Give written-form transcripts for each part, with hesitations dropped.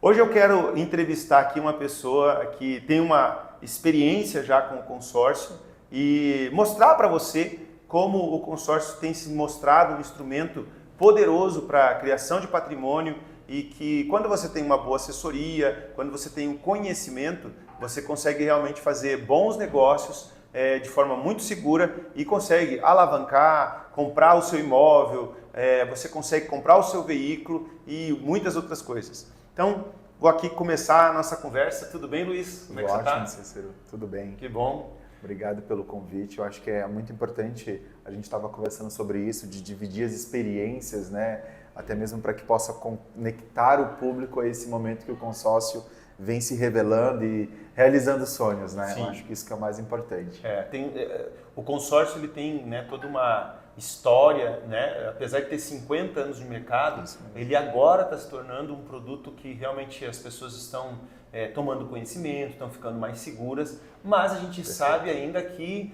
Hoje eu quero entrevistar aqui uma pessoa que tem uma experiência já com o consórcio e mostrar para você como o consórcio tem se mostrado um instrumento poderoso para a criação de patrimônio e que quando você tem uma boa assessoria, quando você tem um conhecimento, você consegue realmente fazer bons negócios de forma muito segura e consegue alavancar, comprar o seu imóvel, você consegue comprar o seu veículo e muitas outras coisas. Então, vou aqui começar a nossa conversa. Tudo bem, Luiz? Como é que você está? Ótimo, Cícero. Tudo bem. Que bom. Obrigado pelo convite. Eu acho que é muito importante, a gente estava conversando sobre isso, de dividir as experiências, né? Até mesmo para que possa conectar o público a esse momento que o consórcio vem se revelando e realizando sonhos, né? Sim. Eu acho que isso que é o mais importante. O consórcio ele tem, né, toda uma história, né? Apesar de ter 50 anos de mercado, ele agora está se tornando um produto que realmente as pessoas estão tomando conhecimento, estão ficando mais seguras, mas a gente sabe ainda que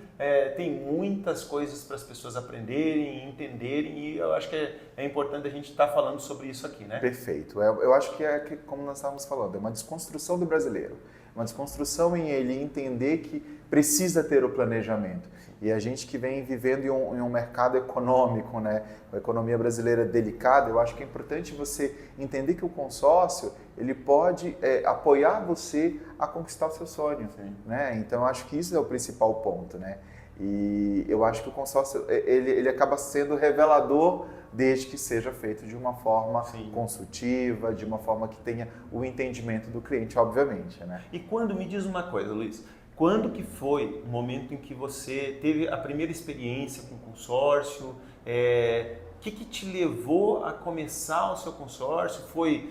tem muitas coisas para as pessoas aprenderem, entenderem, e eu acho que é importante a gente estar falando sobre isso aqui, né? Perfeito. Eu acho que como nós estávamos falando, é uma desconstrução do brasileiro. Uma desconstrução em ele entender que precisa ter o planejamento. E a gente que vem vivendo em um mercado econômico, né? A economia brasileira é delicada, eu acho que é importante você entender que o consórcio ele pode apoiar você a conquistar o seu sonho. Né? Então, eu acho que isso é o principal ponto. Né? E eu acho que o consórcio ele acaba sendo revelador desde que seja feito de uma forma consultiva, de uma forma que tenha o entendimento do cliente, obviamente. Né? E quando, me diz uma coisa, Luiz, quando que foi o momento em que você teve a primeira experiência com o consórcio? O que te levou a começar o seu consórcio? Foi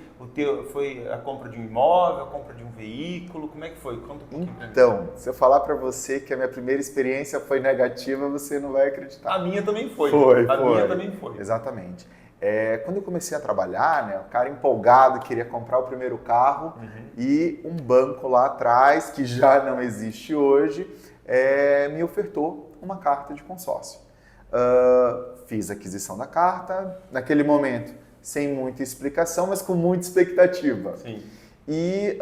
a compra de um imóvel, a compra de um veículo? Como é que foi? Conta um pouquinho pra mim. Então, se eu falar para você que a minha primeira experiência foi negativa, você não vai acreditar. A minha também foi. Minha também foi. Exatamente. Quando eu comecei a trabalhar, né, o cara empolgado queria comprar o primeiro carro e um banco lá atrás, que já não existe hoje, me ofertou uma carta de consórcio. Fiz a aquisição da carta, naquele momento sem muita explicação, mas com muita expectativa. Sim. E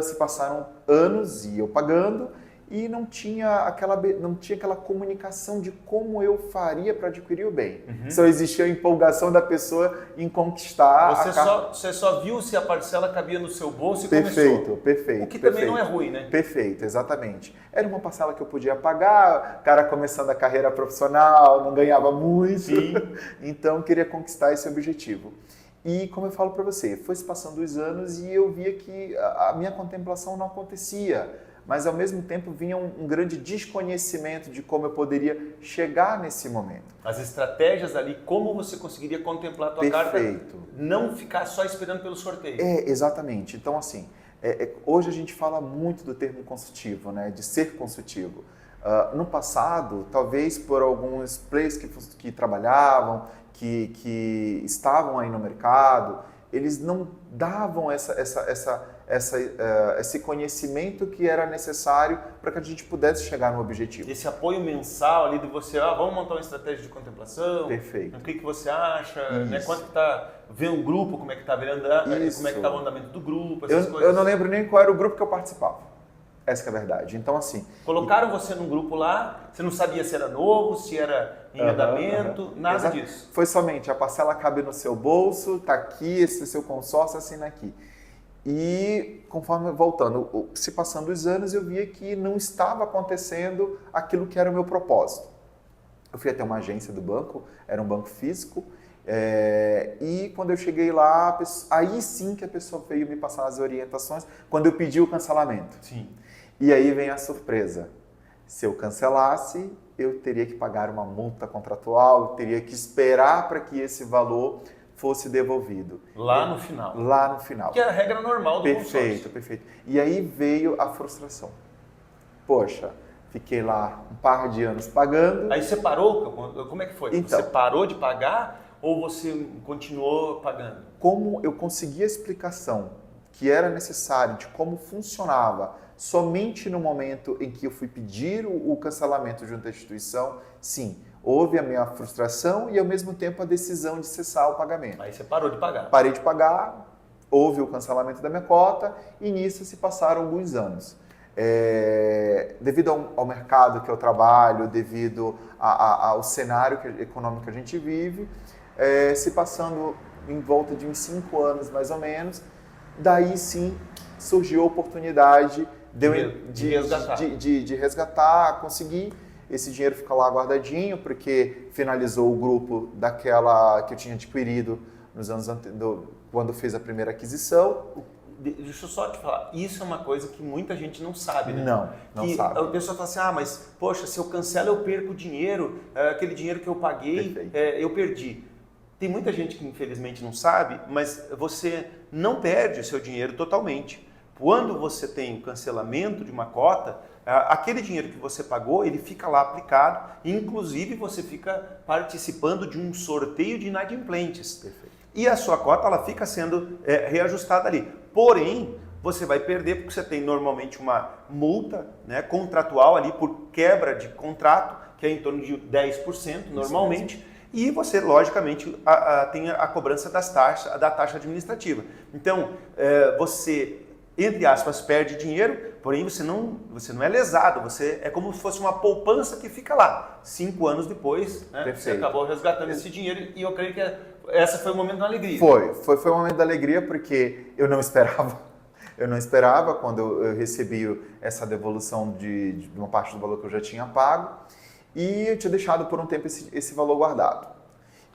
se passaram anos e eu pagando e não tinha aquela comunicação de como eu faria para adquirir o bem. Só existia a empolgação da pessoa em conquistar a carta. Você só viu se a parcela cabia no seu bolso e começou. Perfeito. O que também não é ruim, né? Perfeito, exatamente. Era uma parcela que eu podia pagar, o cara começando a carreira profissional, não ganhava muito, Sim. Então queria conquistar esse objetivo. E como eu falo para você, foi se passando os anos e eu via que a minha contemplação não acontecia, mas ao mesmo tempo vinha um grande desconhecimento de como eu poderia chegar nesse momento. As estratégias ali, como você conseguiria contemplar a tua carta, não ficar só esperando pelo sorteio. Exatamente. Então assim, hoje a gente fala muito do termo consultivo, né, de ser consultivo. No passado, talvez por alguns players que trabalhavam, que estavam aí no mercado, eles não davam esse conhecimento que era necessário para que a gente pudesse chegar no objetivo. Esse apoio mensal ali de você, vamos montar uma estratégia de contemplação. Perfeito. O que você acha, né? Quanto que está, ver um grupo, como é que está vendo, como é que está o andamento do grupo, essas coisas. Eu não lembro nem qual era o grupo que eu participava. Essa que é a verdade. Então, assim... Colocaram você num grupo lá, você não sabia se era novo, se era em andamento, nada disso. Foi somente, a parcela cabe no seu bolso, tá aqui, esse seu consórcio, assina aqui. E, conforme voltando, se passando os anos, eu via que não estava acontecendo aquilo que era o meu propósito. Eu fui até uma agência do banco, era um banco físico, e quando eu cheguei lá, aí sim que a pessoa veio me passar as orientações, quando eu pedi o cancelamento. Sim. E aí vem a surpresa. Se eu cancelasse, eu teria que pagar uma multa contratual, eu teria que esperar para que esse valor fosse devolvido. Lá no final. Lá no final. Que é a regra normal do consórcio. Perfeito. E aí veio a frustração. Poxa, fiquei lá um par de anos pagando. Aí você parou? Como é que foi? Então, você parou de pagar ou você continuou pagando? Como eu consegui a explicação que era necessário de como funcionava somente no momento em que eu fui pedir o cancelamento junto à instituição, sim, houve a minha frustração e ao mesmo tempo a decisão de cessar o pagamento. Aí você parou de pagar. Parei de pagar, houve o cancelamento da minha cota e nisso se passaram alguns anos. Devido ao mercado que eu trabalho, devido ao cenário econômico que a gente vive, se passando em volta de uns 5 anos mais ou menos, daí sim surgiu a oportunidade de resgatar, conseguir. Esse dinheiro fica lá guardadinho, porque finalizou o grupo daquela que eu tinha adquirido nos anos quando fez a primeira aquisição. Deixa eu só te falar, isso é uma coisa que muita gente não sabe, né? Não sabe. A pessoa fala assim, mas poxa, se eu cancelo eu perco dinheiro, aquele dinheiro que eu paguei, eu perdi. Tem muita gente que infelizmente não sabe, mas você não perde o seu dinheiro totalmente. Quando você tem o cancelamento de uma cota, aquele dinheiro que você pagou, ele fica lá aplicado, e inclusive você fica participando de um sorteio de inadimplentes. Perfeito. E a sua cota ela fica sendo reajustada ali. Porém, você vai perder porque você tem normalmente uma multa, né, contratual ali por quebra de contrato, que é em torno de 10% normalmente. E você, logicamente, tem a cobrança da taxa administrativa. Então, você, entre aspas, perde dinheiro, porém você não é lesado, você é como se fosse uma poupança que fica lá. 5 anos depois, né, você acabou resgatando esse dinheiro e eu creio que esse foi o momento da alegria. Foi o momento da alegria porque eu não esperava. Eu não esperava quando eu recebi essa devolução de uma parte do valor que eu já tinha pago e eu tinha deixado por um tempo esse valor guardado.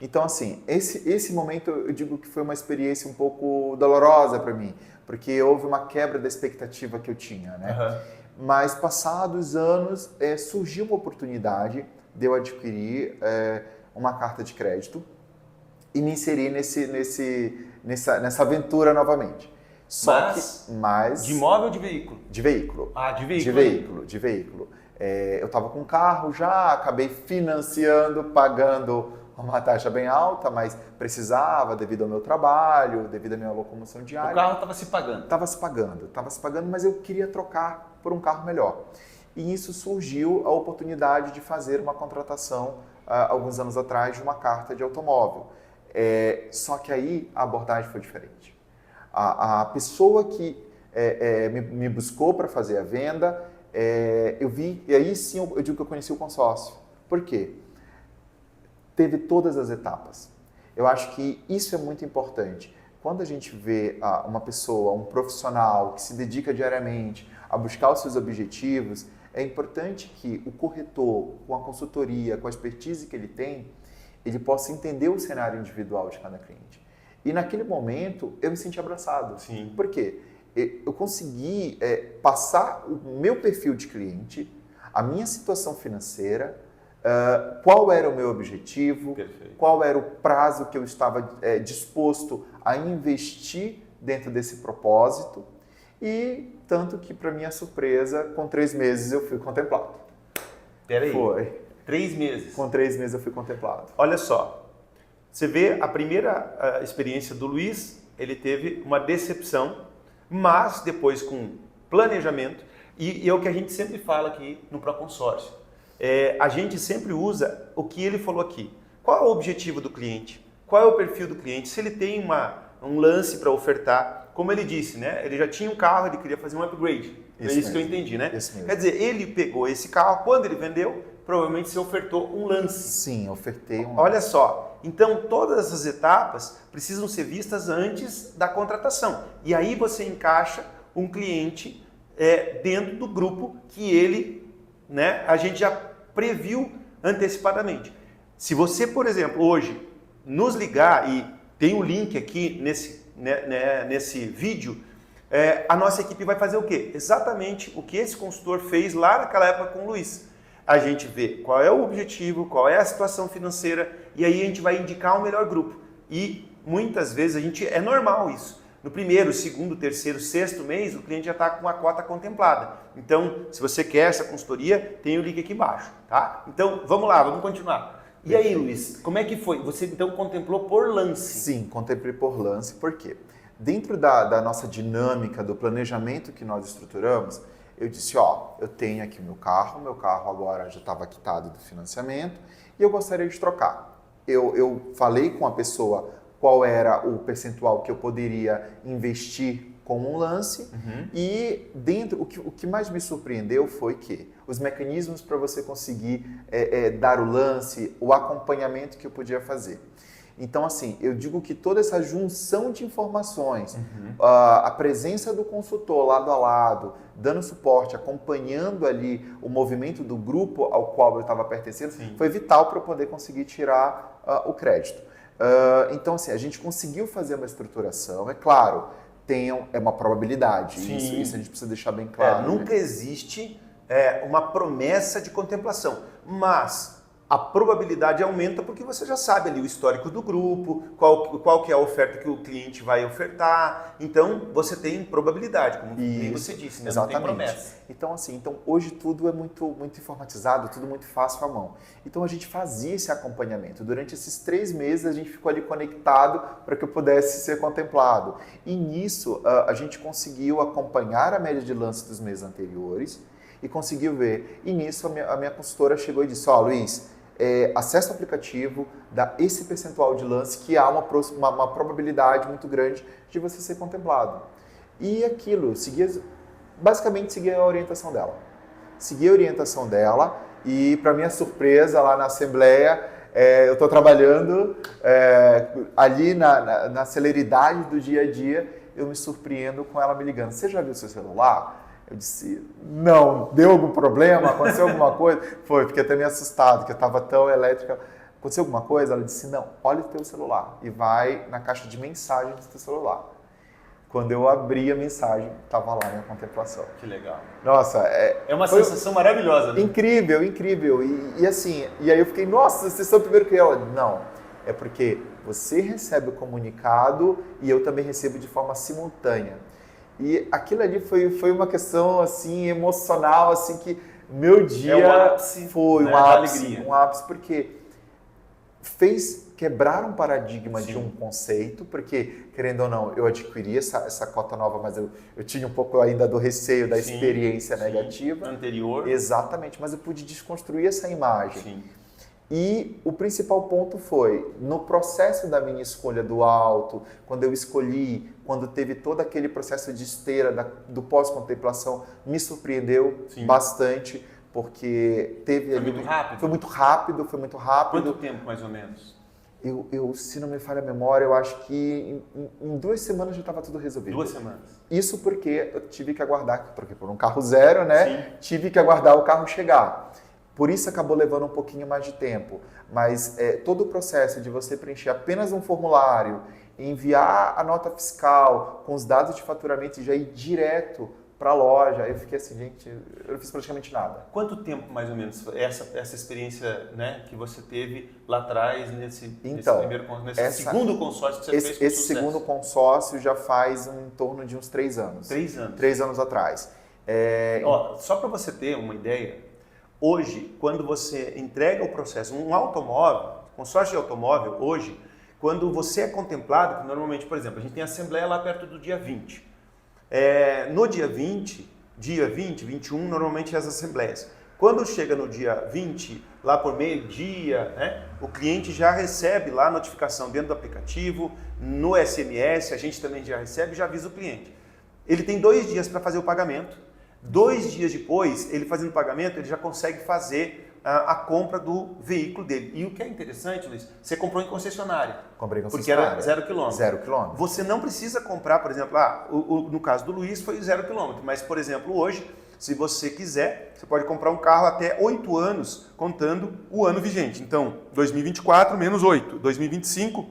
Então, assim, esse momento eu digo que foi uma experiência um pouco dolorosa para mim, porque houve uma quebra da expectativa que eu tinha, né? Uhum. Mas, passados anos, surgiu uma oportunidade de eu adquirir uma carta de crédito e me inserir nessa aventura novamente. Mas de imóvel ou de veículo? De veículo. De veículo. Eu estava com um carro já, acabei financiando, pagando uma taxa bem alta, mas precisava devido ao meu trabalho, devido à minha locomoção diária. O carro estava se pagando? Estava se pagando, mas eu queria trocar por um carro melhor. E isso surgiu a oportunidade de fazer uma contratação, alguns anos atrás, de uma carta de automóvel. Só que aí a abordagem foi diferente. A pessoa que me buscou para fazer a venda, eu vi, e aí sim eu digo que eu conheci o consórcio. Por quê? Teve todas as etapas. Eu acho que isso é muito importante. Quando a gente vê uma pessoa, um profissional que se dedica diariamente a buscar os seus objetivos, é importante que o corretor, com a consultoria, com a expertise que ele tem, ele possa entender o cenário individual de cada cliente. E naquele momento, eu me senti abraçado. Sim. Por quê? Eu consegui passar o meu perfil de cliente, a minha situação financeira, qual era o meu objetivo, Perfeito. Qual era o prazo que eu estava disposto a investir dentro desse propósito e tanto que, para minha surpresa, com 3 meses eu fui contemplado. Peraí. Foi. 3 meses? Com 3 meses eu fui contemplado. Olha só, você vê a primeira experiência do Luiz, ele teve uma decepção, mas depois com planejamento, e é o que a gente sempre fala aqui no Proconsórcio. A gente sempre usa o que ele falou aqui. Qual é o objetivo do cliente? Qual é o perfil do cliente? Se ele tem um lance para ofertar, como ele disse, né? Ele já tinha um carro, ele queria fazer um upgrade. É isso que eu entendi, né? Quer dizer, ele pegou esse carro, quando ele vendeu, provavelmente você ofertou um lance. Sim, ofertei um lance. Olha só, então todas essas etapas precisam ser vistas antes da contratação. E aí você encaixa um cliente dentro do grupo que ele, né, a gente já previu antecipadamente. Se você, por exemplo, hoje nos ligar, e tem um link aqui nesse vídeo, a nossa equipe vai fazer o quê? Exatamente o que esse consultor fez lá naquela época com o Luiz. A gente vê qual é o objetivo, qual é a situação financeira, e aí a gente vai indicar o melhor grupo. E muitas vezes é normal isso. No primeiro, segundo, terceiro, sexto mês, o cliente já está com a cota contemplada. Então, se você quer essa consultoria, tem o link aqui embaixo, tá? Então, vamos lá, vamos continuar. E aí, Luiz, como é que foi? Você então contemplou por lance? Sim, contemplei por lance. Por quê? Dentro da nossa dinâmica, do planejamento que nós estruturamos, eu disse, eu tenho aqui meu carro agora já estava quitado do financiamento e eu gostaria de trocar. Eu falei com a pessoa qual era o percentual que eu poderia investir com um lance. E dentro, o que mais me surpreendeu foi que os mecanismos para você conseguir dar o lance, o acompanhamento que eu podia fazer. Então, assim, eu digo que toda essa junção de informações, a presença do consultor lado a lado, dando suporte, acompanhando ali o movimento do grupo ao qual eu estava pertencendo, foi vital para eu poder conseguir tirar o crédito. Então, assim, a gente conseguiu fazer uma estruturação, é claro, é uma probabilidade, isso a gente precisa deixar bem claro. Nunca existe uma promessa de contemplação, mas a probabilidade aumenta porque você já sabe ali o histórico do grupo, qual que é a oferta que o cliente vai ofertar. Então, você tem probabilidade, como você disse, né? Exatamente. Não tem promessa. Então, assim, hoje tudo é muito informatizado, tudo muito fácil à mão. Então, a gente fazia esse acompanhamento. Durante esses 3 meses, a gente ficou ali conectado para que eu pudesse ser contemplado. E nisso, a gente conseguiu acompanhar a média de lance dos meses anteriores e conseguiu ver. E nisso, a minha consultora chegou e disse, Luiz, acessa o aplicativo, dá esse percentual de lance que há uma probabilidade muito grande de você ser contemplado. E aquilo, basicamente seguia a orientação dela. Segui a orientação dela e, para minha surpresa, lá na Assembleia, eu estou trabalhando ali na celeridade do dia a dia, eu me surpreendo com ela me ligando. Você já viu seu celular? Eu disse, não, deu algum problema? Aconteceu alguma coisa? Fiquei até meio assustado, que eu estava tão elétrica. Aconteceu alguma coisa? Ela disse, não, olha o teu celular e vai na caixa de mensagens do teu celular. Quando eu abri a mensagem, estava lá minha contemplação. Que legal. Nossa, é uma sensação maravilhosa, né? Incrível, incrível. E assim, e aí eu fiquei, nossa, vocês são primeiro que ela. Não, é porque você recebe o comunicado e eu também recebo de forma simultânea. E aquilo ali foi uma questão assim emocional, assim que meu dia um ápice, foi né, um ápice porque fez quebrar um paradigma de um conceito, porque querendo ou não, eu adquiri essa cota nova, mas eu tinha um pouco ainda do receio da experiência negativa anterior. Exatamente, mas eu pude desconstruir essa imagem. Sim. E o principal ponto foi, no processo da minha escolha do alto, quando eu escolhi, quando teve todo aquele processo de esteira do pós-contemplação, me surpreendeu bastante, porque teve... Foi muito rápido? Foi muito rápido. Quanto tempo, mais ou menos? Eu se não me falha a memória, eu acho que em 2 semanas já estava tudo resolvido. 2 semanas? Isso porque eu tive que aguardar, porque por um carro zero, né? Sim. Tive que aguardar o carro chegar. Por isso acabou levando um pouquinho mais de tempo. Mas todo o processo de você preencher apenas um formulário, enviar a nota fiscal com os dados de faturamento e já ir direto para a loja, eu fiquei assim, gente, eu não fiz praticamente nada. Quanto tempo, mais ou menos, essa experiência, né, que você teve lá atrás, nesse segundo consórcio que você fez com sucesso? Esse segundo consórcio já faz em torno de uns 3 anos. 3 anos? 3 anos atrás. Só para você ter uma ideia, hoje, quando você entrega o processo, um automóvel, consórcio de automóvel, hoje, quando você é contemplado, que normalmente, por exemplo, a gente tem assembleia lá perto do dia 20. No dia 20, 21, normalmente as assembleias. Quando chega no dia 20, lá por meio-dia, né, o cliente já recebe lá a notificação dentro do aplicativo, no SMS, a gente também já recebe e já avisa o cliente. Ele tem 2 dias para fazer o pagamento. 2 dias depois, ele fazendo o pagamento, ele já consegue fazer a compra do veículo dele. E o que é interessante, Luiz, você comprou em concessionária. Comprei em concessionária. Porque era 0 km. 0 km. Você não precisa comprar, por exemplo, no caso do Luiz foi 0 km, mas, por exemplo, hoje, se você quiser, você pode comprar um carro até 8 anos, contando o ano vigente. Então, 2024 menos 8, 2025,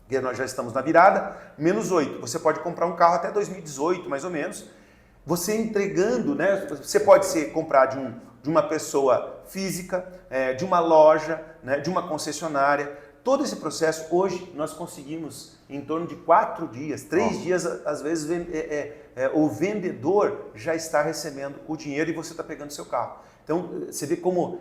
que nós já estamos na virada, menos 8. Você pode comprar um carro até 2018, mais ou menos. Você entregando, né? Você pode comprar de uma pessoa física, de uma loja, né, de uma concessionária. Todo esse processo, hoje, nós conseguimos em torno de 4 dias, 3 dias, às vezes, o vendedor já está recebendo o dinheiro e você está pegando seu carro. Então, você vê como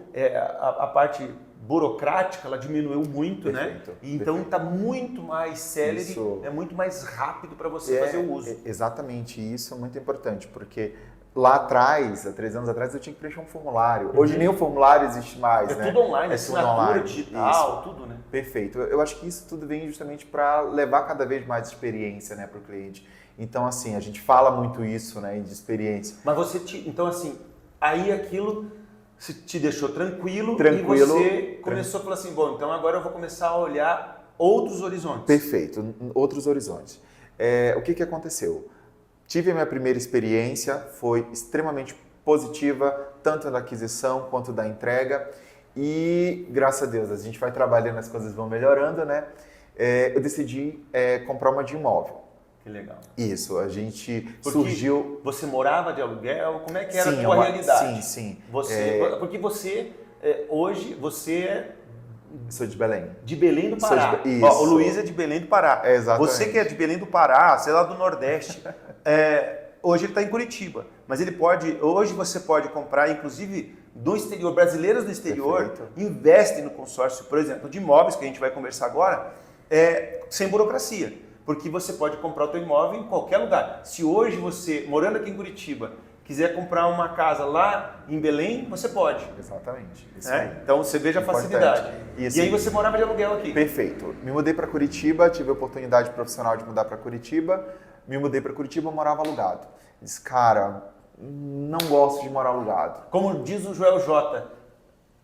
a parte burocrática, ela diminuiu muito, perfeito, né? E então está muito mais célere, isso, muito mais rápido para você fazer o uso. Exatamente, isso é muito importante, porque lá atrás, há 3 anos atrás, eu tinha que preencher um formulário. Hoje nem o formulário existe mais, É né? tudo online, É tudo online. digital, Isso. tudo, né? Perfeito. Eu acho que isso tudo vem justamente para levar cada vez mais experiência, né, para o cliente. Então, assim, a gente fala muito isso, né, de experiência. Mas então assim, aí aquilo te deixou tranquilo e você começou a falar assim, bom, então agora eu vou começar a olhar outros horizontes. Perfeito, outros horizontes. O que aconteceu? Tive a minha primeira experiência, foi extremamente positiva, tanto da aquisição quanto da entrega. E, graças a Deus, a gente vai trabalhando, as coisas vão melhorando, né? Eu decidi comprar uma de imóvel. Que legal. Isso, a gente porque surgiu... Você morava de aluguel? Como é que era sim, a tua realidade? Sim. Porque você, hoje, você é... Sou de Belém. De Belém do Pará. Isso. Ó, o Luiz é de Belém do Pará. Exatamente. Você que é de Belém do Pará, sei lá, do Nordeste, hoje ele está em Curitiba. Mas hoje você pode comprar, inclusive do exterior, brasileiros do exterior, investem no consórcio, por exemplo, de imóveis, que a gente vai conversar agora, sem burocracia. Porque você pode comprar o teu imóvel em qualquer lugar. Se hoje você, morando aqui em Curitiba, quiser comprar uma casa lá em Belém, você pode. Exatamente. Isso então você veja a facilidade. E aí você morava de aluguel aqui. Perfeito. Me mudei para Curitiba, tive a oportunidade profissional de mudar para Curitiba. Me mudei para Curitiba, morava alugado. Disse, cara, não gosto de morar alugado. Como diz o Joel J.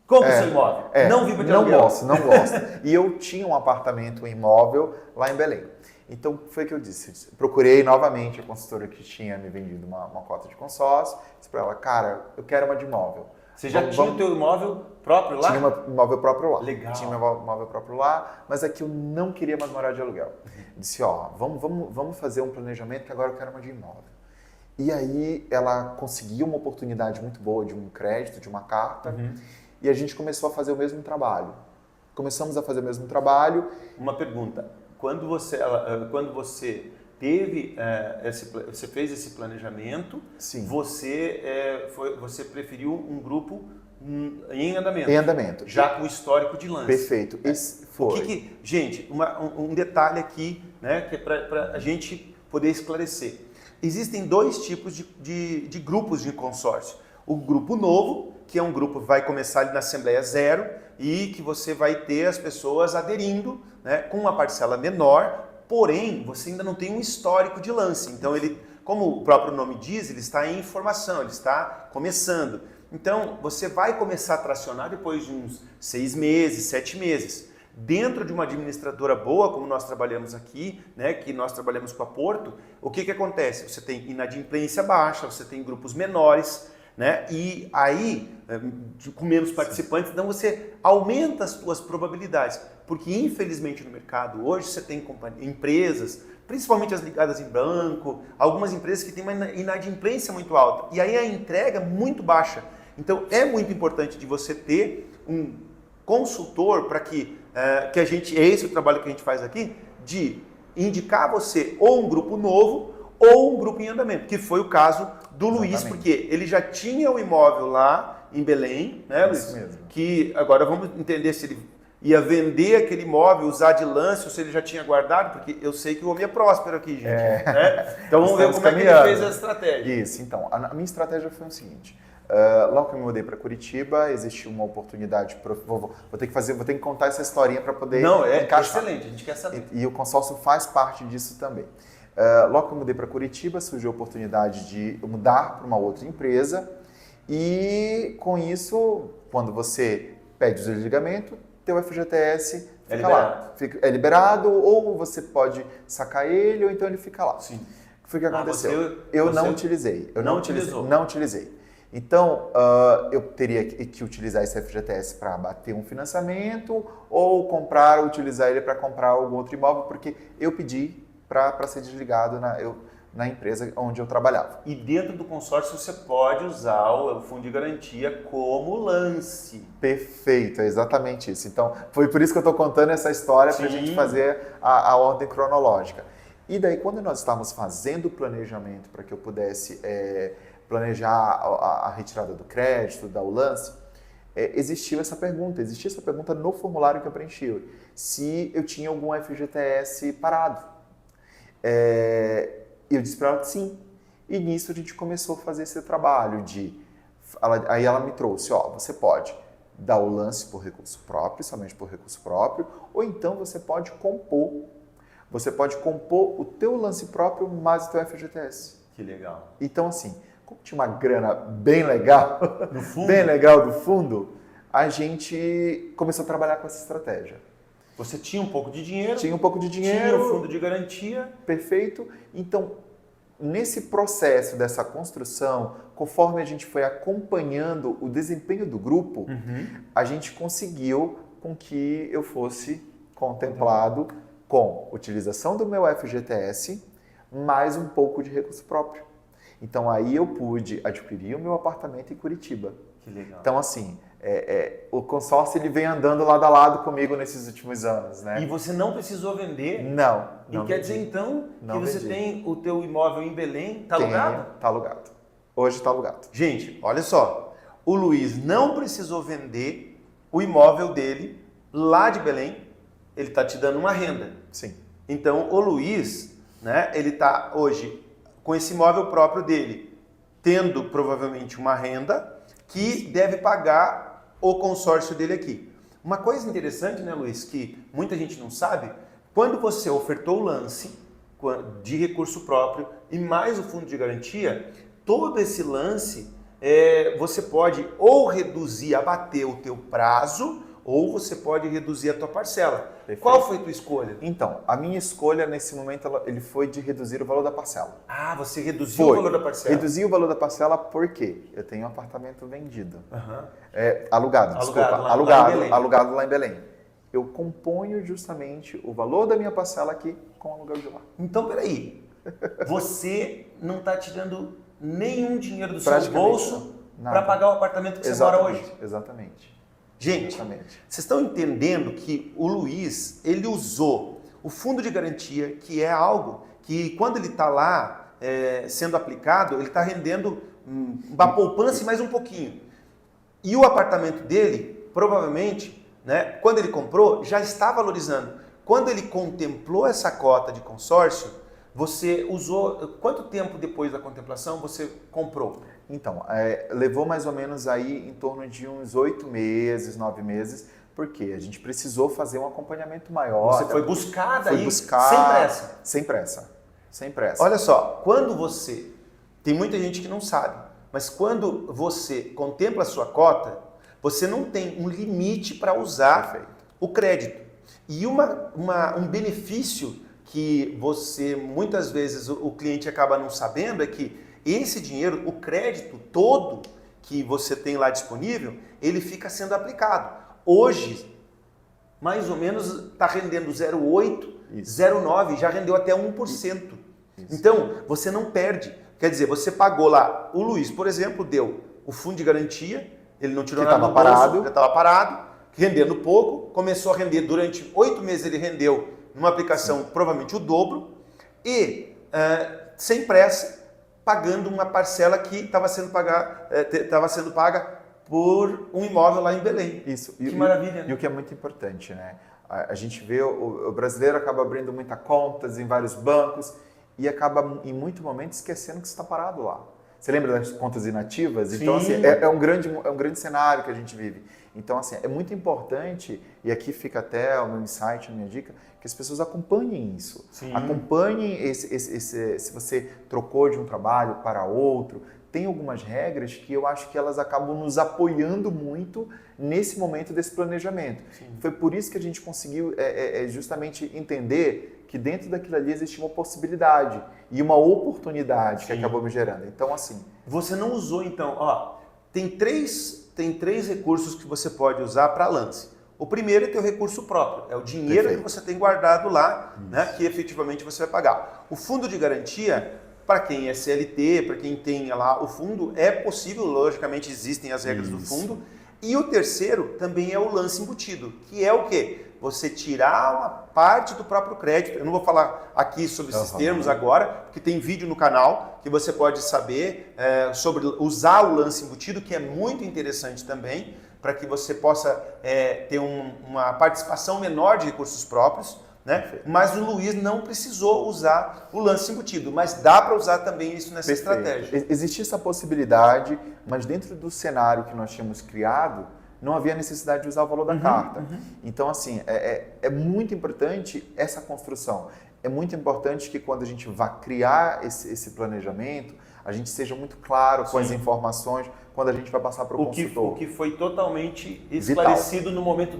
Compre seu imóvel. Não viva de aluguel. Não gosto. E eu tinha um apartamento, um imóvel lá em Belém. Então, foi o que eu disse. Procurei novamente a consultora que tinha me vendido uma cota de consórcio. Disse para ela, cara, eu quero uma de imóvel. Você já tinha o teu imóvel próprio lá? Tinha um imóvel próprio lá. Legal. Tinha um imóvel próprio lá, mas aqui eu não queria mais morar de aluguel. Disse, vamos fazer um planejamento que agora eu quero uma de imóvel. E aí, ela conseguiu uma oportunidade muito boa de um crédito, de uma carta, e a gente começou a fazer o mesmo trabalho. Começamos a fazer o mesmo trabalho. Uma pergunta. Quando você teve você fez esse planejamento, sim, você preferiu um grupo em andamento. Em andamento. Já com histórico de lance. Perfeito. Esse foi. Gente, um detalhe aqui, né, que é para a gente poder esclarecer. Existem 2 tipos de grupos de consórcio. O grupo novo, que é um grupo que vai começar ali na Assembleia Zero e que você vai ter as pessoas aderindo, né, com uma parcela menor, porém você ainda não tem um histórico de lance. Então como o próprio nome diz, ele está em formação, ele está começando. Então você vai começar a tracionar depois de uns 6 meses, 7 meses. Dentro de uma administradora boa, como nós trabalhamos aqui, né, que nós trabalhamos com a Porto, o que acontece? Você tem inadimplência baixa, você tem grupos menores, né? E aí, com menos participantes, então você aumenta as suas probabilidades. Porque, infelizmente, no mercado hoje você tem empresas, principalmente as ligadas em banco, algumas empresas que têm uma inadimplência muito alta. E aí a entrega é muito baixa. Então, é muito importante de você ter um consultor para que a gente, esse é o trabalho que a gente faz aqui, de indicar você ou um grupo novo ou um grupo em andamento, que foi o caso do Luiz, porque ele já tinha o imóvel lá em Belém, né, Luiz? Isso mesmo. Que agora vamos entender se ele ia vender aquele imóvel, usar de lance, ou se ele já tinha guardado, porque eu sei que o homem é próspero aqui, gente. Né? Então vamos ver como é que ele fez a estratégia. Isso, então, a minha estratégia foi o seguinte. Logo que eu me mudei para Curitiba, existiu uma oportunidade. Vou ter que contar essa historinha para poder encaixar. Excelente, a gente quer saber. E o consórcio faz parte disso também. Logo que eu mudei para Curitiba, surgiu a oportunidade de eu mudar para uma outra empresa e com isso, quando você pede o desligamento, teu FGTS fica lá. É liberado ou você pode sacar ele ou então ele fica lá. Sim. O que foi que aconteceu? Eu não utilizei. Não utilizei. Então, eu teria que utilizar esse FGTS para bater um financiamento ou utilizar ele para comprar algum outro imóvel, porque eu pedi para ser desligado na empresa onde eu trabalhava. E dentro do consórcio você pode usar o fundo de garantia como lance. Perfeito, é exatamente isso. Então, foi por isso que eu estou contando essa história para a gente fazer a ordem cronológica. E daí, quando nós estávamos fazendo o planejamento para que eu pudesse planejar a retirada do crédito, dar o lance, existia essa pergunta no formulário que eu preenchi, se eu tinha algum FGTS parado. Eu disse para ela que sim. E nisso a gente começou a fazer esse trabalho aí ela me trouxe, você pode dar o lance por recurso próprio, somente por recurso próprio, ou então você pode compor. Você pode compor o teu lance próprio mais o teu FGTS. Que legal. Então, assim, como tinha uma grana bem legal, no fundo? bem legal do fundo, a gente começou a trabalhar com essa estratégia. Você tinha um pouco de dinheiro? Tinha um pouco de dinheiro. Tinha o fundo de garantia. Perfeito. Então, nesse processo dessa construção, conforme a gente foi acompanhando o desempenho do grupo, a gente conseguiu com que eu fosse contemplado com utilização do meu FGTS, mais um pouco de recurso próprio. Então, aí eu pude adquirir o meu apartamento em Curitiba. Que legal. Então, assim, o consórcio ele vem andando lado a lado comigo nesses últimos anos, né? E você não precisou vender? Não. E quer dizer, então, que você tem o teu imóvel em Belém, está alugado? Está alugado. Hoje está alugado. Gente, olha só. O Luiz não precisou vender o imóvel dele lá de Belém. Ele está te dando uma renda. Sim. Então, o Luiz, né, ele está hoje com esse imóvel próprio dele, tendo provavelmente uma renda que deve pagar o consórcio dele aqui. Uma coisa interessante, né, Luiz, que muita gente não sabe, quando você ofertou o lance de recurso próprio e mais o fundo de garantia, todo esse lance você pode ou reduzir, abater o teu prazo, ou você pode reduzir a tua parcela. Perfeito. Qual foi a tua escolha? Então, a minha escolha nesse momento ele foi de reduzir o valor da parcela. Ah, você reduziu o valor da parcela? Reduzi o valor da parcela porque eu tenho um apartamento vendido. Alugado lá em Belém. Eu componho justamente o valor da minha parcela aqui com o aluguel de lá. Então, peraí. Você não está tirando nenhum dinheiro do seu bolso para pagar o apartamento que você mora hoje? Exatamente. Gente, vocês estão entendendo que o Luiz, ele usou o fundo de garantia, que é algo que quando ele está lá sendo aplicado, ele está rendendo uma poupança e mais um pouquinho. E o apartamento dele, provavelmente, né, quando ele comprou, já está valorizando. Quando ele contemplou essa cota de consórcio, você usou... Quanto tempo depois da contemplação você comprou? Então, levou mais ou menos aí em torno de uns 8 meses, 9 meses, porque a gente precisou fazer um acompanhamento maior. Você foi buscar daí, sem pressa? Sem pressa, sem pressa. Olha só, quando você... Tem muita gente que não sabe, mas quando você contempla a sua cota, você não tem um limite para usar o crédito. E um benefício que você, muitas vezes, o cliente acaba não sabendo é que esse dinheiro, o crédito todo que você tem lá disponível, ele fica sendo aplicado. Hoje, mais ou menos, está rendendo 0,8%, 0,9%, já rendeu até 1%. Isso. Então, você não perde. Quer dizer, você pagou lá, o Luiz, por exemplo, deu o fundo de garantia, ele não tirou nada do bolso, já estava parado, rendendo pouco, começou a render durante 8 meses, ele rendeu numa aplicação provavelmente o dobro e sem pressa, pagando uma parcela que estava sendo paga por um imóvel lá em Belém. Isso. Que maravilha. E o que é muito importante, né? A gente vê o brasileiro acaba abrindo muitas contas em vários bancos e acaba, em muito momento, esquecendo que está parado lá. Você lembra das contas inativas? Sim. Então, assim, é um grande cenário que a gente vive. Então, assim, é muito importante, e aqui fica até o meu insight, a minha dica, que as pessoas acompanhem isso. Sim. Acompanhem se você trocou de um trabalho para outro. Tem algumas regras que eu acho que elas acabam nos apoiando muito nesse momento desse planejamento. Sim. Foi por isso que a gente conseguiu justamente entender que dentro daquilo ali existia uma possibilidade e uma oportunidade que acabou me gerando. Então, assim... Você não usou, então... Tem três recursos que você pode usar para lance. O primeiro é teu recurso próprio, é o dinheiro que você tem guardado lá, né, que efetivamente você vai pagar. O fundo de garantia, para quem é CLT, para quem tem lá o fundo, é possível, logicamente existem as regras do fundo. E o terceiro também é o lance embutido, que é o quê? Você tirar uma parte do próprio crédito. Eu não vou falar aqui sobre esses termos agora, porque tem vídeo no canal que você pode saber sobre usar o lance embutido, que é muito interessante também, para que você possa ter uma participação menor de recursos próprios, né? Mas o Luiz não precisou usar o lance embutido, mas dá para usar também isso nessa estratégia. Existia essa possibilidade, mas dentro do cenário que nós tínhamos criado, não havia necessidade de usar o valor da carta. Então, assim, é muito importante essa construção. É muito importante que quando a gente vá criar esse planejamento, a gente seja muito claro com as informações quando a gente vai passar para o consultor. O que foi totalmente esclarecido no momento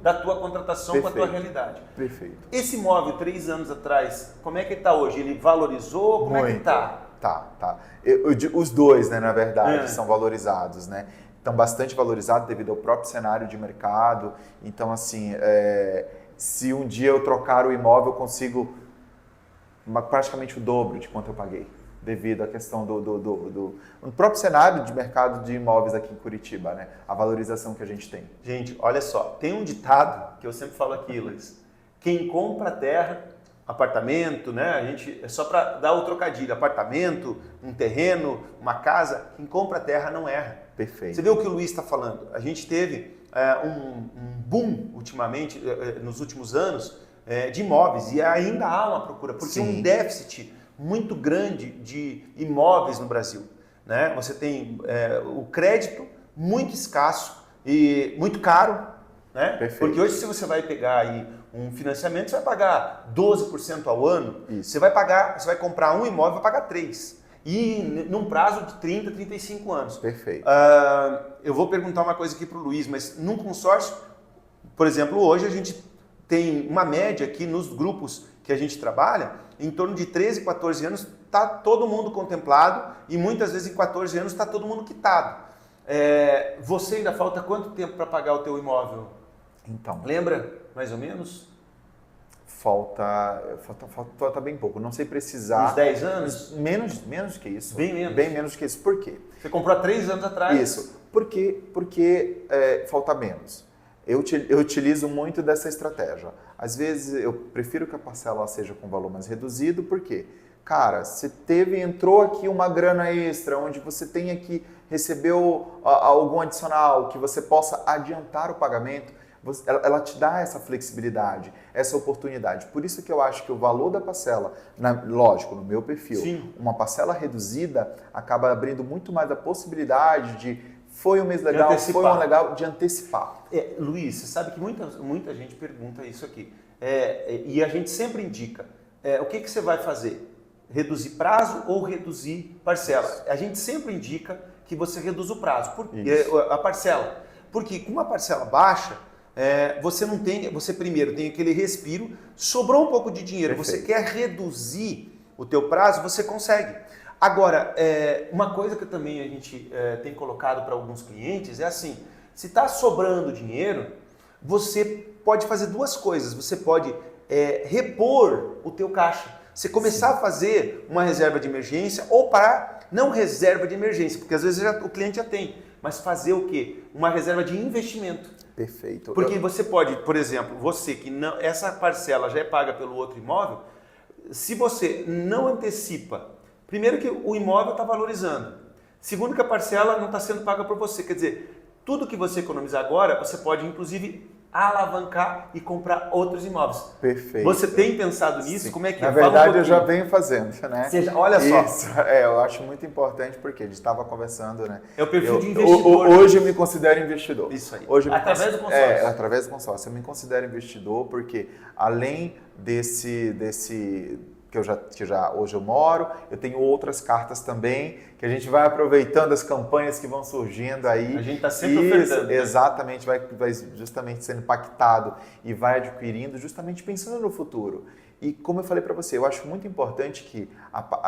da tua contratação com a tua realidade. Perfeito. Esse imóvel, 3 anos atrás, como é que ele está hoje? Ele valorizou? Como é que está? Tá. Os dois, né, na verdade, são valorizados, né? Estão bastante valorizados devido ao próprio cenário de mercado. Então, assim, se um dia eu trocar o imóvel, eu consigo praticamente o dobro de quanto eu paguei, devido à questão do próprio cenário de mercado de imóveis aqui em Curitiba, né? A valorização que a gente tem. Gente, olha só, tem um ditado que eu sempre falo aqui, Luiz. Quem compra terra, apartamento, né? É só para dar o trocadilho, apartamento, um terreno, uma casa, quem compra terra não erra. Perfeito. Você vê o que o Luiz está falando? A gente teve um boom ultimamente, nos últimos anos, de imóveis e ainda há uma procura, porque um déficit muito grande de imóveis no Brasil, né? Você tem o crédito muito escasso e muito caro, né? Perfeito. Porque hoje se você vai pegar aí um financiamento, você vai pagar 12% ao ano, Isso. você vai comprar um imóvel e vai pagar 3%. E num prazo de 30, 35 anos. Perfeito. Eu vou perguntar uma coisa aqui para o Luiz, mas num consórcio, por exemplo, hoje a gente tem uma média aqui nos grupos que a gente trabalha, em torno de 13, 14 anos está todo mundo contemplado e muitas vezes em 14 anos está todo mundo quitado. Você ainda falta quanto tempo para pagar o teu imóvel? Então. Lembra, mais ou menos? Falta bem pouco. Não sei precisar. Uns 10 anos? Menos que isso. Bem menos? Bem menos que isso. Por quê? Você comprou há 3 anos atrás? Isso. Porque falta menos. Eu utilizo muito dessa estratégia. Às vezes eu prefiro que a parcela seja com valor mais reduzido, porque, cara, você entrou aqui uma grana extra, onde você tenha que recebeu algum adicional, que você possa adiantar o pagamento, ela te dá essa flexibilidade, essa oportunidade. Por isso que eu acho que o valor da parcela, lógico, no meu perfil, Sim. Uma parcela reduzida acaba abrindo muito mais a possibilidade de foi um mês legal, foi um legal, de antecipar. Luiz, você sabe que muita gente pergunta isso aqui. E a gente sempre indica, o que você vai fazer? Reduzir prazo ou reduzir parcela? Isso. A gente sempre indica que você reduz o prazo, a parcela. Porque com uma parcela baixa, você primeiro tem aquele respiro, sobrou um pouco de dinheiro, Perfeito. Você quer reduzir o teu prazo, você consegue. Agora, uma coisa que também a gente tem colocado para alguns clientes é assim, se está sobrando dinheiro, você pode fazer 2 coisas. Você pode repor o teu caixa. Você começar Sim. a fazer uma reserva de emergência ou não reserva de emergência, porque às vezes o cliente já tem, mas fazer o quê? Uma reserva de investimento. Perfeito. Porque você pode, por exemplo, essa parcela já é paga pelo outro imóvel, se você não antecipa, primeiro que o imóvel está valorizando, segundo que a parcela não está sendo paga por você, quer dizer, tudo que você economizar agora, você pode inclusive alavancar e comprar outros imóveis. Perfeito. Você tem pensado nisso? Sim. Como é que Na verdade, eu já venho fazendo, né? Olha só. Isso, eu acho muito importante porque a gente estava conversando, né? É o perfil de investidor. Hoje eu me considero investidor. Isso aí. Através do consórcio. Através do consórcio. Eu me considero investidor porque além desse que hoje eu moro, eu tenho outras cartas também, que a gente vai aproveitando as campanhas que vão surgindo aí. A gente está sempre ofertando. Exatamente, vai justamente sendo impactado e vai adquirindo, justamente pensando no futuro. E como eu falei para você, eu acho muito importante que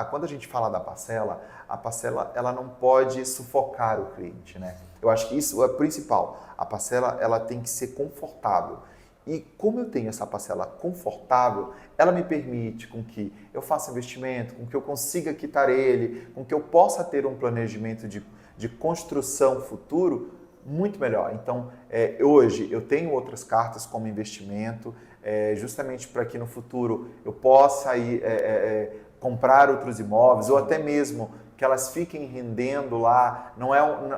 quando a gente fala da parcela, a parcela ela não pode sufocar o cliente, né? Eu acho que isso é o principal. A parcela ela tem que ser confortável. E como eu tenho essa parcela confortável, ela me permite com que eu faça investimento, com que eu consiga quitar ele, com que eu possa ter um planejamento de construção futuro muito melhor. Então, hoje eu tenho outras cartas como investimento, justamente para que no futuro eu possa ir, comprar outros imóveis ou até mesmo que elas fiquem rendendo lá,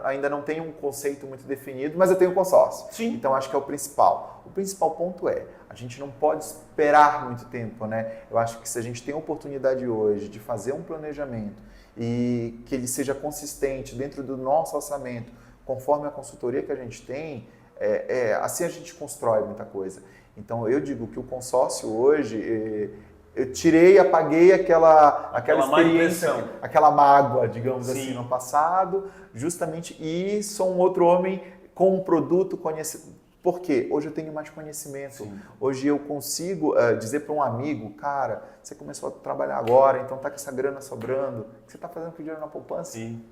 ainda não tem um conceito muito definido, mas eu tenho um consórcio. Sim. Então acho que é o principal. O principal ponto a gente não pode esperar muito tempo, né? Eu acho que se a gente tem a oportunidade hoje de fazer um planejamento e que ele seja consistente dentro do nosso orçamento, conforme a consultoria que a gente tem, assim a gente constrói muita coisa. Então, eu digo que o consórcio hoje, eu tirei, apaguei aquela experiência, aquela mágoa, digamos assim, no passado, justamente, e sou um outro homem com um produto conhecido. Por quê? Hoje eu tenho mais conhecimento. Sim. Hoje eu consigo dizer para um amigo, cara, você começou a trabalhar agora, então tá com essa grana sobrando. O que você está fazendo com o dinheiro na poupança? Sim.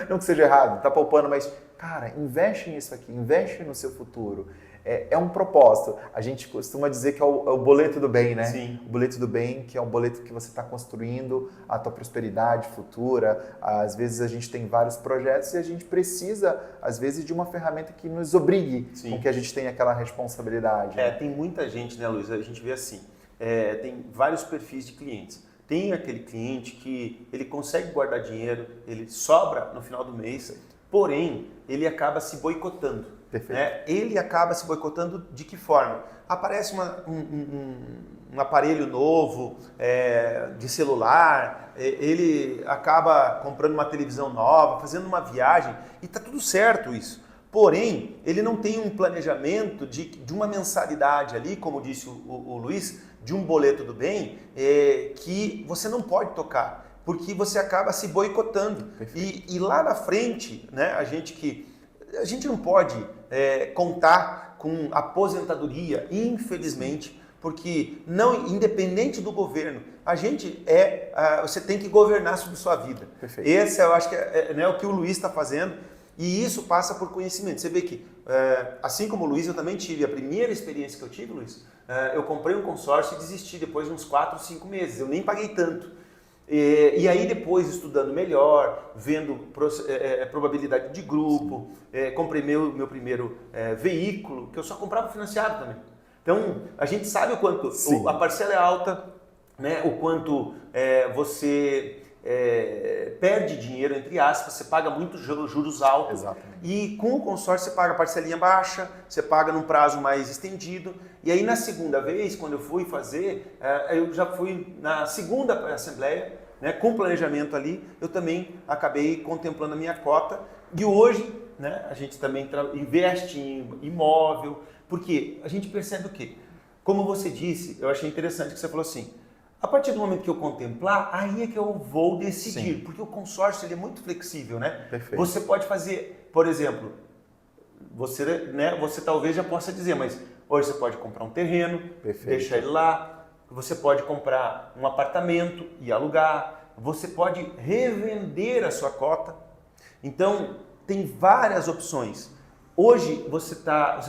Não que seja errado, tá poupando, mas, cara, investe nisso aqui, investe no seu futuro. É um propósito. A gente costuma dizer que é o boleto do bem, né? Sim. O boleto do bem, que é um boleto que você está construindo a tua prosperidade futura. Às vezes a gente tem vários projetos e a gente precisa, às vezes, de uma ferramenta que nos obrigue com que a gente tenha aquela responsabilidade. Né? Tem muita gente, né, Luiz? A gente vê assim, tem vários perfis de clientes. Tem aquele cliente que ele consegue guardar dinheiro, ele sobra no final do mês, porém, ele acaba se boicotando. Né? Ele acaba se boicotando de que forma? Aparece um aparelho novo de celular, ele acaba comprando uma televisão nova, fazendo uma viagem e está tudo certo isso. Porém, ele não tem um planejamento de uma mensalidade ali, como disse o Luiz, de um boleto do bem, que você não pode tocar, porque você acaba se boicotando. E lá na frente, né, a gente não pode contar com aposentadoria, infelizmente, porque não, independente do governo, você tem que governar sobre sua vida. Perfeito. Esse eu acho que é o que o Luiz está fazendo, e isso passa por conhecimento. Você vê que, assim como o Luiz, eu também tive a primeira experiência que eu tive, Luiz, eu comprei um consórcio e desisti depois de uns 4, 5 meses, eu nem paguei tanto. E aí depois, estudando melhor, vendo probabilidade de grupo, comprei meu primeiro veículo, que eu só comprava financiado também. Então, a gente sabe o quanto a parcela é alta, né? O quanto você perde dinheiro, entre aspas, você paga muito juros altos. Exatamente. E com o consórcio você paga parcelinha baixa, você paga num prazo mais estendido. E aí na segunda vez, quando eu fui fazer, eu já fui na segunda assembleia, né, com planejamento ali, eu também acabei contemplando a minha cota. E hoje, né, a gente também investe em imóvel, porque a gente percebe o quê? Como você disse, eu achei interessante que você falou assim, a partir do momento que eu contemplar, aí é que eu vou decidir, porque o consórcio ele é muito flexível, né? Perfeito. Você pode fazer, por exemplo, você talvez já possa dizer, mas hoje você pode comprar um terreno, deixar ele lá, você pode comprar um apartamento e alugar, você pode revender a sua cota. Então, tem várias opções. Hoje você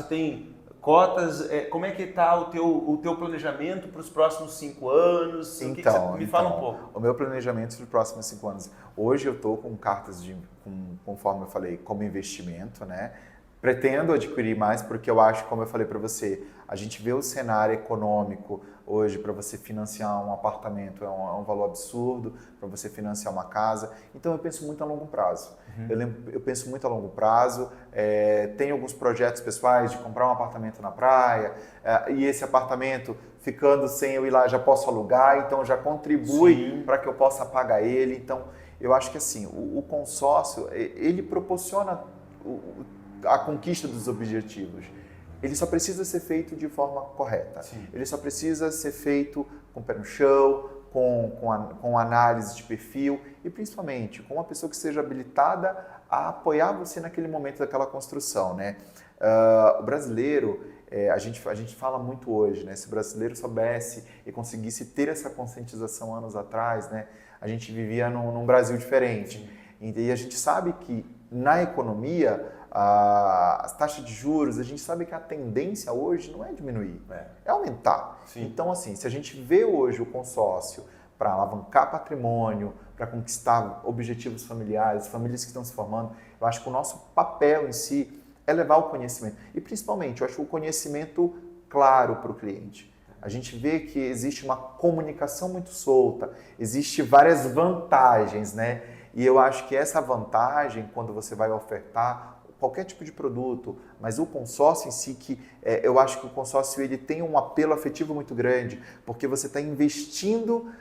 tem cotas, como é que está o teu planejamento para os próximos 5 anos? Me fala um pouco. O meu planejamento para os próximos 5 anos. Hoje eu estou com cartas conforme eu falei, como investimento, né? Pretendo adquirir mais porque eu acho, como eu falei para você, a gente vê o cenário econômico hoje para você financiar um apartamento é um valor absurdo, para você financiar uma casa. Então eu penso muito a longo prazo. Eu penso muito a longo prazo. Tenho alguns projetos pessoais de comprar um apartamento na praia e esse apartamento, ficando sem eu ir lá, já posso alugar, então já contribui para que eu possa pagar ele. Então eu acho que assim, o consórcio, ele proporciona a conquista dos objetivos. Ele só precisa ser feito de forma correta. Sim. Ele só precisa ser feito com o pé no chão, com análise de perfil e principalmente com uma pessoa que seja habilitada a apoiar você naquele momento daquela construção, né? O brasileiro, a gente fala muito hoje, né? Se o brasileiro soubesse e conseguisse ter essa conscientização anos atrás, né? A gente vivia num Brasil diferente. Sim. E a gente sabe que na economia, as taxas de juros, a gente sabe que a tendência hoje não é diminuir, é aumentar. Sim. Então, assim, se a gente vê hoje o consórcio para alavancar patrimônio, para conquistar objetivos familiares, famílias que estão se formando, eu acho que o nosso papel em si é levar o conhecimento. E, principalmente, eu acho que o conhecimento claro para o cliente. A gente vê que existe uma comunicação muito solta, existe várias vantagens, né? E eu acho que essa vantagem, quando você vai ofertar qualquer tipo de produto, mas o consórcio em si, que eu acho que o consórcio ele tem um apelo afetivo muito grande, porque você está investindo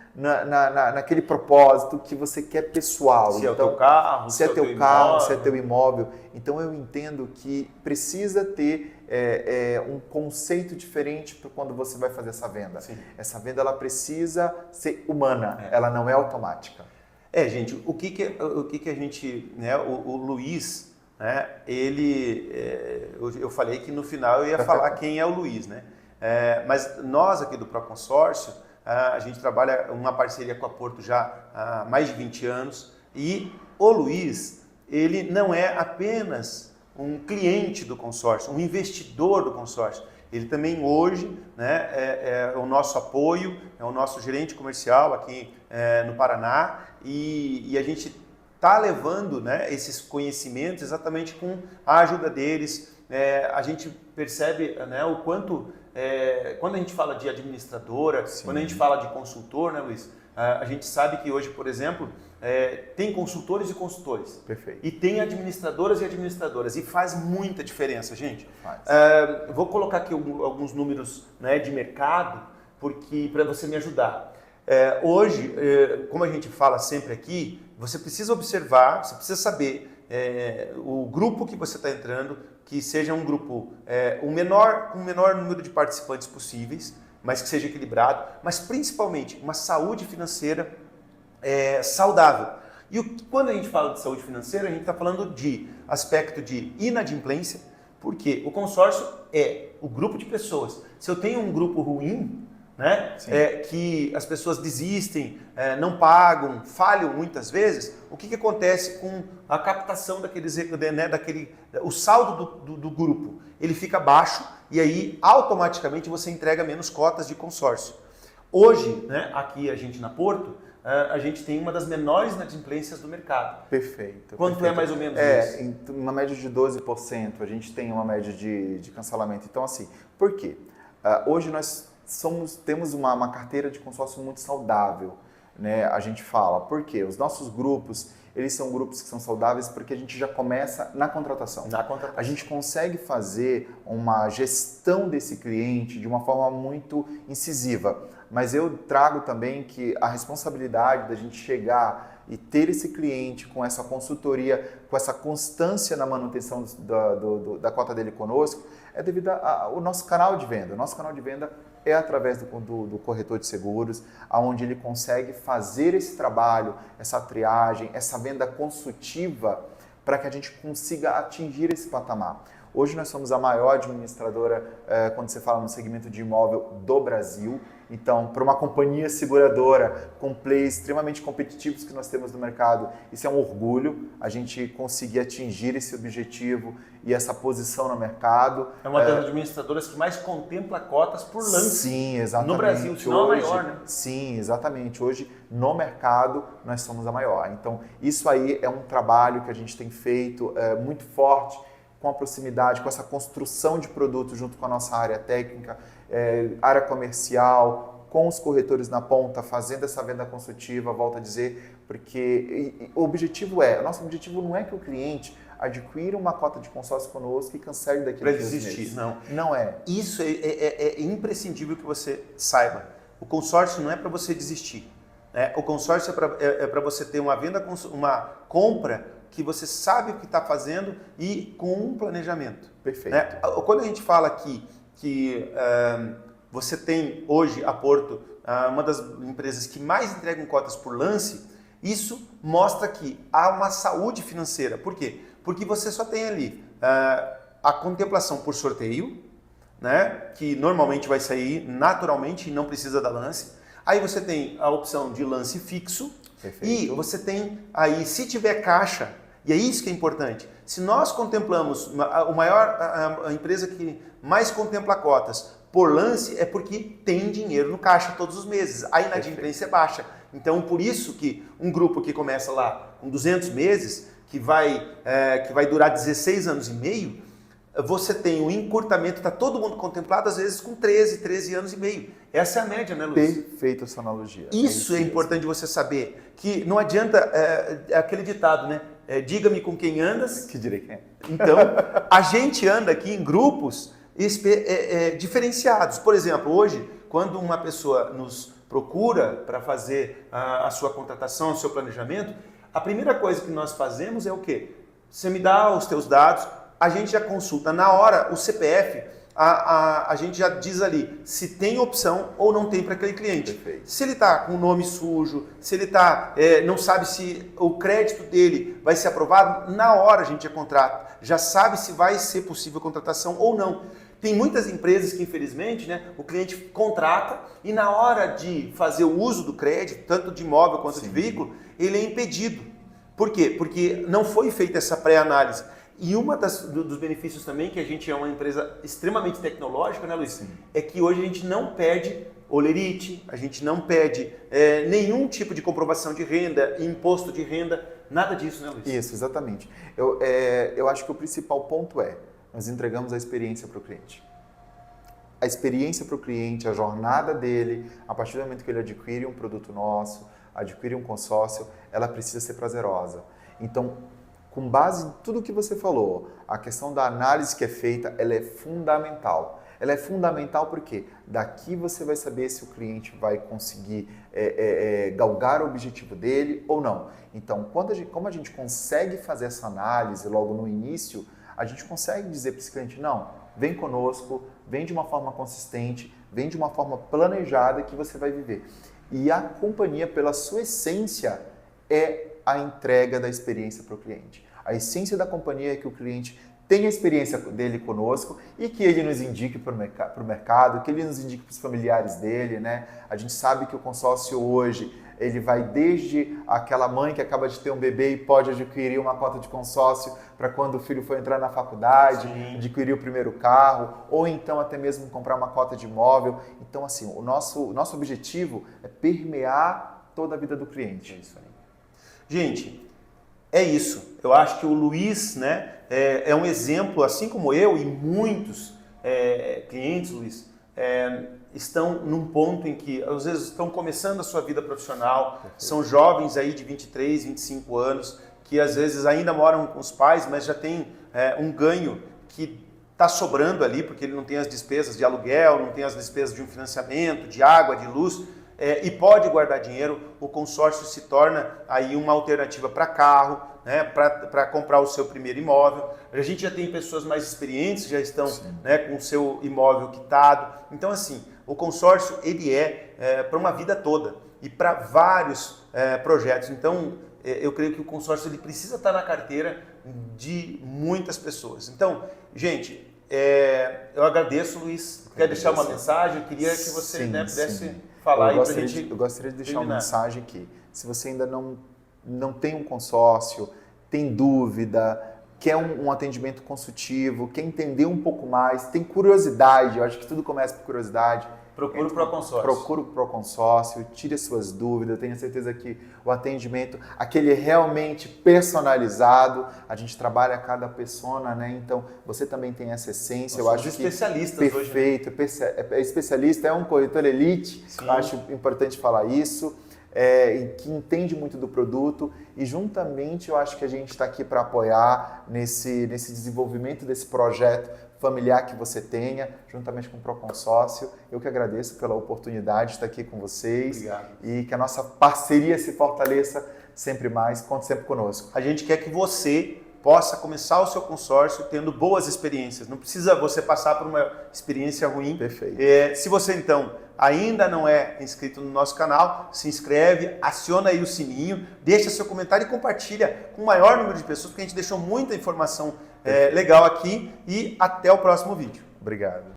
naquele propósito que você quer pessoal. Se é o teu carro, se é teu carro, se é teu imóvel. Então eu entendo que precisa ter um conceito diferente para quando você vai fazer essa venda. Sim. Essa venda ela precisa ser humana, ela não é automática. Gente, o que a gente, né, o Luiz, né, eu falei que no final eu ia falar quem é o Luiz, né? Mas nós aqui do Proconsórcio, a gente trabalha uma parceria com a Porto já há mais de 20 anos e o Luiz, ele não é apenas um cliente do consórcio, um investidor do consórcio. Ele também hoje, né, é o nosso apoio, é o nosso gerente comercial aqui no Paraná e a gente está levando, né, esses conhecimentos exatamente com a ajuda deles. A gente percebe, né, o quanto, quando a gente fala de administradora, Sim. Quando a gente fala de consultor, né, Luiz, a gente sabe que hoje, por exemplo, tem consultores e consultores. Perfeito. E tem administradoras e administradoras. E faz muita diferença, gente. Vou colocar aqui alguns números, né, de mercado, para você me ajudar. Hoje, como a gente fala sempre aqui, você precisa observar, você precisa saber o grupo que você está entrando, que seja um grupo com o menor número de participantes possíveis, mas que seja equilibrado, mas principalmente uma saúde financeira saudável. E quando a gente fala de saúde financeira, a gente está falando de aspecto de inadimplência, porque o consórcio é o grupo de pessoas. Se eu tenho um grupo ruim, né, que as pessoas desistem, não pagam, falham muitas vezes, o que acontece com a captação o saldo do grupo? Ele fica baixo e aí automaticamente você entrega menos cotas de consórcio. Hoje, né, aqui a gente na Porto, a gente tem uma das menores inadimplências do mercado. Perfeito. Quanto perfeito. É mais ou menos isso? Uma média de 12%, a gente tem uma média de cancelamento. Então assim, por quê? Hoje nós temos uma carteira de consórcio muito saudável, né? A gente fala, por quê? Os nossos grupos, eles são grupos que são saudáveis porque a gente já começa na contratação. A gente consegue fazer uma gestão desse cliente de uma forma muito incisiva. Mas eu trago também que a responsabilidade da gente chegar e ter esse cliente com essa consultoria, com essa constância na manutenção da cota dele conosco, é devido ao nosso canal de venda. O nosso canal de venda é através do corretor de seguros, onde ele consegue fazer esse trabalho, essa triagem, essa venda consultiva para que a gente consiga atingir esse patamar. Hoje nós somos a maior administradora, quando você fala no segmento de imóvel do Brasil. Então, para uma companhia seguradora com players extremamente competitivos que nós temos no mercado, isso é um orgulho, a gente conseguir atingir esse objetivo e essa posição no mercado. É uma das administradoras que mais contempla cotas por lance. Sim, exatamente. No Brasil, se não a maior, né? Sim, exatamente. Hoje, no mercado, nós somos a maior. Então, isso aí é um trabalho que a gente tem feito muito forte, com a proximidade, com essa construção de produtos junto com a nossa área técnica, área comercial, com os corretores na ponta, fazendo essa venda consultiva, volto a dizer, porque o nosso objetivo não é que o cliente adquira uma cota de consórcio conosco e cancele daqui a 2 meses. Desistir, não. Não é. Isso é imprescindível que você saiba. O consórcio não é para você desistir. Né? O consórcio é para você ter uma compra que você sabe o que está fazendo e com um planejamento. Perfeito. Né? Quando a gente fala aqui que você tem hoje a Porto, uma das empresas que mais entregam cotas por lance, isso mostra que há uma saúde financeira. Por quê? Porque você só tem ali a contemplação por sorteio, né? Que normalmente vai sair naturalmente e não precisa da lance. Aí você tem a opção de lance fixo. Perfeito. E você tem aí, se tiver caixa, e é isso que é importante, se nós contemplamos a empresa que mais contempla cotas por lance, é porque tem dinheiro no caixa todos os meses, a inadimplência é baixa. Então, por isso que um grupo que começa lá com 200 meses, que vai durar 16 anos e meio, você tem um encurtamento, está todo mundo contemplado, às vezes com 13 anos e meio. Essa é a média, né, Luiz? Perfeito essa analogia. Isso é importante você saber, que não adianta aquele ditado, né? diga-me com quem andas. Que direi quem é. Então, a gente anda aqui em grupos diferenciados. Por exemplo, hoje, quando uma pessoa nos procura para fazer a sua contratação, o seu planejamento, a primeira coisa que nós fazemos é o quê? Você me dá os teus dados, a gente já consulta na hora o CPF, a gente já diz ali se tem opção ou não tem para aquele cliente. Perfeito. Se ele está com o nome sujo, se ele não sabe se o crédito dele vai ser aprovado, na hora a gente já contrata, já sabe se vai ser possível a contratação ou não. Tem muitas empresas que, infelizmente, né, o cliente contrata e na hora de fazer o uso do crédito, tanto de imóvel quanto de veículo, ele é impedido. Por quê? Porque não foi feita essa pré-análise. E dos benefícios também, que a gente é uma empresa extremamente tecnológica, né, Luiz? Sim. É que hoje a gente não pede olerite, a gente não pede nenhum tipo de comprovação de renda, imposto de renda, nada disso, né, Luiz? Isso, exatamente. Eu acho que o principal ponto nós entregamos a experiência para o cliente. A experiência para o cliente, a jornada dele, a partir do momento que ele adquire um produto nosso, adquire um consórcio, ela precisa ser prazerosa. Então, com base em tudo que você falou, a questão da análise que é feita, ela é fundamental. Ela é fundamental porque daqui você vai saber se o cliente vai conseguir galgar o objetivo dele ou não. Então, como a gente consegue fazer essa análise logo no início, a gente consegue dizer para esse cliente, não, vem conosco, vem de uma forma consistente, vem de uma forma planejada que você vai viver. E a companhia, pela sua essência, é a entrega da experiência para o cliente. A essência da companhia é que o cliente tenha a experiência dele conosco e que ele nos indique para o mercado, que ele nos indique para os familiares dele, né? A gente sabe que o consórcio hoje, ele vai desde aquela mãe que acaba de ter um bebê e pode adquirir uma cota de consórcio para quando o filho for entrar na faculdade, Sim. adquirir o primeiro carro, ou então até mesmo comprar uma cota de imóvel. Então, assim, o nosso objetivo é permear toda a vida do cliente. É isso aí. Gente, é isso. Eu acho que o Luiz, né, é um exemplo, assim como eu e muitos clientes, Luiz, estão num ponto em que, às vezes, estão começando a sua vida profissional, são jovens aí de 23, 25 anos, que às vezes ainda moram com os pais, mas já tem um ganho que está sobrando ali, porque ele não tem as despesas de aluguel, não tem as despesas de um financiamento, de água, de luz, e pode guardar dinheiro. O consórcio se torna aí uma alternativa para carro, né, para comprar o seu primeiro imóvel. A gente já tem pessoas mais experientes, já estão, né, com o seu imóvel quitado. Então, assim, o consórcio ele para uma vida toda e para vários projetos. Então, eu creio que o consórcio ele precisa estar na carteira de muitas pessoas. Então, gente, eu agradeço, Luiz. Quer deixar uma mensagem? Eu queria que você pudesse falar aí para a gente. Eu gostaria de deixar terminar. uma mensagem aqui. Se você ainda não tem um consórcio, tem dúvida, quer um atendimento consultivo, quer entender um pouco mais, tem curiosidade, eu acho que tudo começa por curiosidade. Procura o Proconsórcio. Procura o Proconsórcio, tire as suas dúvidas, eu tenho certeza que o atendimento, aquele realmente personalizado, a gente trabalha a cada persona, né? Então, você também tem essa essência. Nós eu acho especialistas que perfeito, hoje, né? Especialista, é um corretor elite, Sim. acho importante falar isso. Que entende muito do produto e juntamente eu acho que a gente está aqui para apoiar nesse desenvolvimento desse projeto familiar que você tenha, juntamente com o Proconsórcio. Eu que agradeço pela oportunidade de estar aqui com vocês. Obrigado. E que a nossa parceria se fortaleça sempre mais, conte sempre conosco. A gente quer que você possa começar o seu consórcio tendo boas experiências. Não precisa você passar por uma experiência ruim. Perfeito. Se você, então, ainda não é inscrito no nosso canal, se inscreve, aciona aí o sininho, deixa seu comentário e compartilha com o maior número de pessoas, porque a gente deixou muita informação legal aqui e até o próximo vídeo. Obrigado.